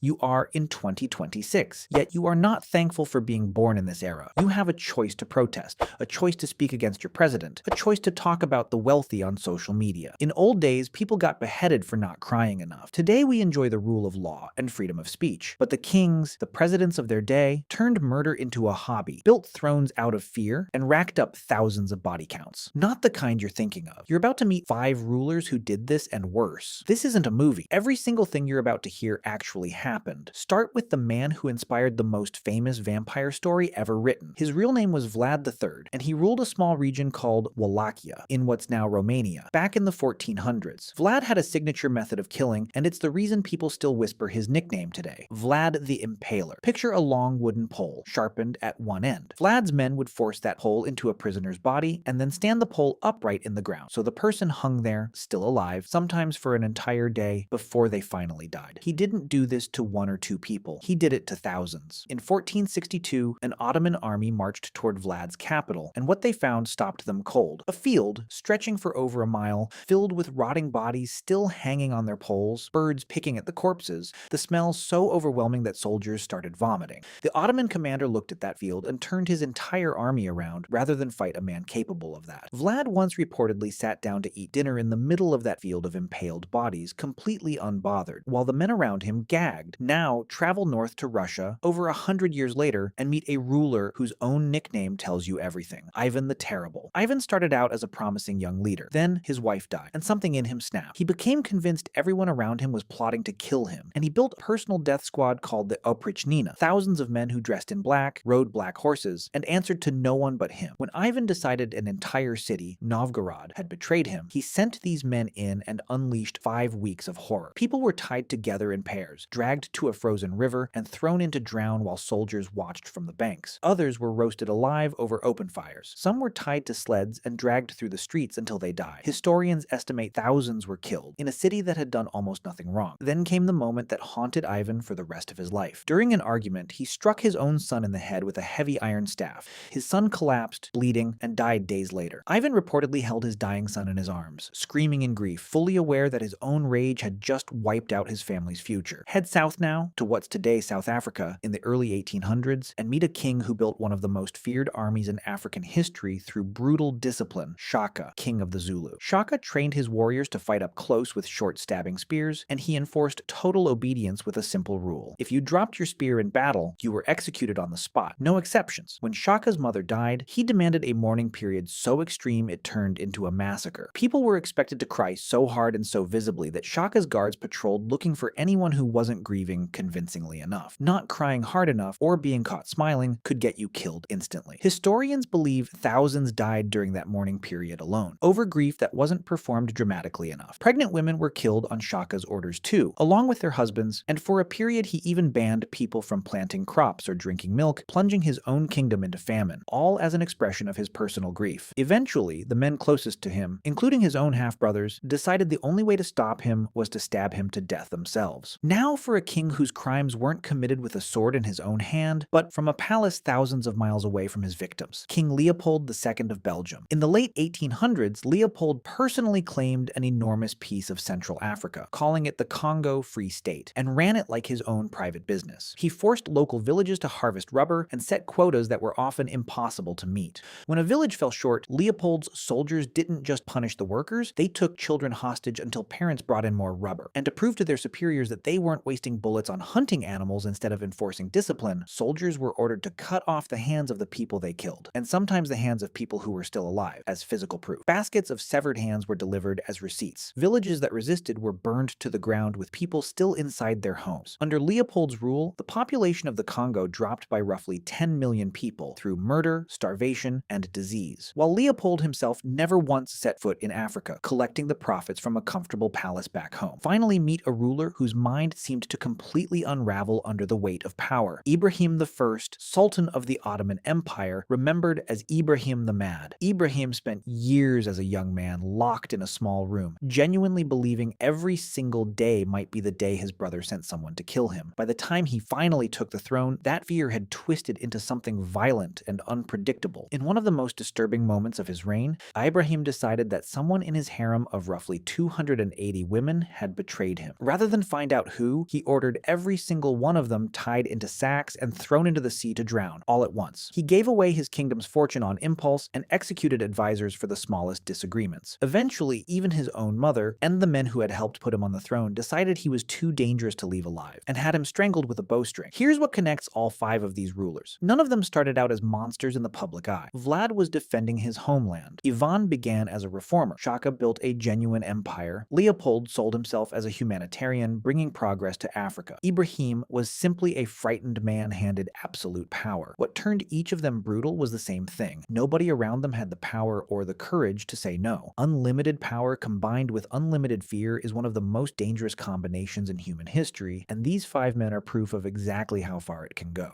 You are in 2026, yet you are not thankful for being born in this era. You have a choice to protest, a choice to speak against your president, a choice to talk about the wealthy on social media. In old days, people got beheaded for not crying enough. Today, we enjoy the rule of law and freedom of speech. But the kings, the presidents of their day, turned murder into a hobby, built thrones out of fear, and racked up thousands of body counts. Not the kind you're thinking of. You're about to meet 5 rulers who did this and worse. This isn't a movie. Every single thing you're about to hear actually happened. Start with the man who inspired the most famous vampire story ever written. His real name was Vlad III, and he ruled a small region called Wallachia, in what's now Romania, back in the 1400s. Vlad had a signature method of killing, and it's the reason people still whisper his nickname today, Vlad the Impaler. Picture a long wooden pole, sharpened at one end. Vlad's men would force that pole into a prisoner's body, and then stand the pole upright in the ground, so the person hung there, still alive, sometimes for an entire day, before they finally died. He didn't do this to 1 or 2 people. He did it to thousands. In 1462, an Ottoman army marched toward Vlad's capital, and what they found stopped them cold. A field, stretching for over a mile, filled with rotting bodies still hanging on their poles, birds picking at the corpses, the smell so overwhelming that soldiers started vomiting. The Ottoman commander looked at that field and turned his entire army around rather than fight a man capable of that. Vlad once reportedly sat down to eat dinner in the middle of that field of impaled bodies, completely unbothered, while the men around him gagged. Now, travel north to Russia, over 100 years later, and meet a ruler whose own nickname tells you everything, Ivan the Terrible. Ivan started out as a promising young leader. Then his wife died, and something in him snapped. He became convinced everyone around him was plotting to kill him, and he built a personal death squad called the Oprichnina, thousands of men who dressed in black, rode black horses, and answered to no one but him. When Ivan decided an entire city, Novgorod, had betrayed him, he sent these men in and unleashed 5 weeks of horror. People were tied together in pairs, dragged to a frozen river, and thrown in to drown while soldiers watched from the banks. Others were roasted alive over open fires. Some were tied to sleds and dragged through the streets until they died. Historians estimate thousands were killed in a city that had done almost nothing wrong. Then came the moment that haunted Ivan for the rest of his life. During an argument, he struck his own son in the head with a heavy iron staff. His son collapsed, bleeding, and died days later. Ivan reportedly held his dying son in his arms, screaming in grief, fully aware that his own rage had just wiped out his family's future. Head south now to what's today South Africa in the early 1800s and meet a king who built one of the most feared armies in African history through brutal discipline, Shaka, king of the Zulu. Shaka trained his warriors to fight up close with short stabbing spears, and he enforced total obedience with a simple rule. If you dropped your spear in battle, you were executed on the spot. No exceptions. When Shaka's mother died, he demanded a mourning period so extreme it turned into a massacre. People were expected to cry so hard and so visibly that Shaka's guards patrolled looking for anyone who wasn't grieving convincingly enough. Not crying hard enough or being caught smiling could get you killed instantly. Historians believe thousands died during that mourning period alone, over grief that wasn't performed dramatically enough. Pregnant women were killed on Shaka's orders too, along with their husbands, and for a period he even banned people from planting crops or drinking milk, plunging his own kingdom into famine, all as an expression of his personal grief. Eventually, the men closest to him, including his own half-brothers, decided the only way to stop him was to stab him to death themselves. Now for a king whose crimes weren't committed with a sword in his own hand, but from a palace thousands of miles away from his victims, King Leopold II of Belgium. In the late 1800s, Leopold personally claimed an enormous piece of Central Africa, calling it the Congo Free State, and ran it like his own private business. He forced local villages to harvest rubber and set quotas that were often impossible to meet. When a village fell short, Leopold's soldiers didn't just punish the workers, they took children hostage until parents brought in more rubber. And to prove to their superiors that they weren't wasting bullets on hunting animals instead of enforcing discipline, soldiers were ordered to cut off the hands of the people they killed, and sometimes the hands of people who were still alive, as physical proof. Baskets of severed hands were delivered as receipts. Villages that resisted were burned to the ground with people still inside their homes. Under Leopold's rule, the population of the Congo dropped by roughly 10 million people through murder, starvation, and disease, while Leopold himself never once set foot in Africa, collecting the profits from a comfortable palace back home. Finally, meet a ruler whose mind seemed to completely unravel under the weight of power. Ibrahim I, Sultan of the Ottoman Empire, remembered as Ibrahim the Mad. Ibrahim spent years as a young man locked in a small room, genuinely believing every single day might be the day his brother sent someone to kill him. By the time he finally took the throne, that fear had twisted into something violent and unpredictable. In one of the most disturbing moments of his reign, Ibrahim decided that someone in his harem of roughly 280 women had betrayed him. Rather than find out who, he ordered every single one of them tied into sacks and thrown into the sea to drown, all at once. He gave away his kingdom's fortune on impulse and executed advisors for the smallest disagreements. Eventually, even his own mother and the men who had helped put him on the throne decided he was too dangerous to leave alive and had him strangled with a bowstring. Here's what connects all 5 of these rulers. None of them started out as monsters in the public eye. Vlad was defending his homeland. Ivan began as a reformer. Shaka built a genuine empire. Leopold sold himself as a humanitarian, bringing progress to Africa. Ibrahim was simply a frightened man handed absolute power. What turned each of them brutal was the same thing. Nobody around them had the power or the courage to say no. Unlimited power combined with unlimited fear is one of the most dangerous combinations in human history, and these 5 men are proof of exactly how far it can go.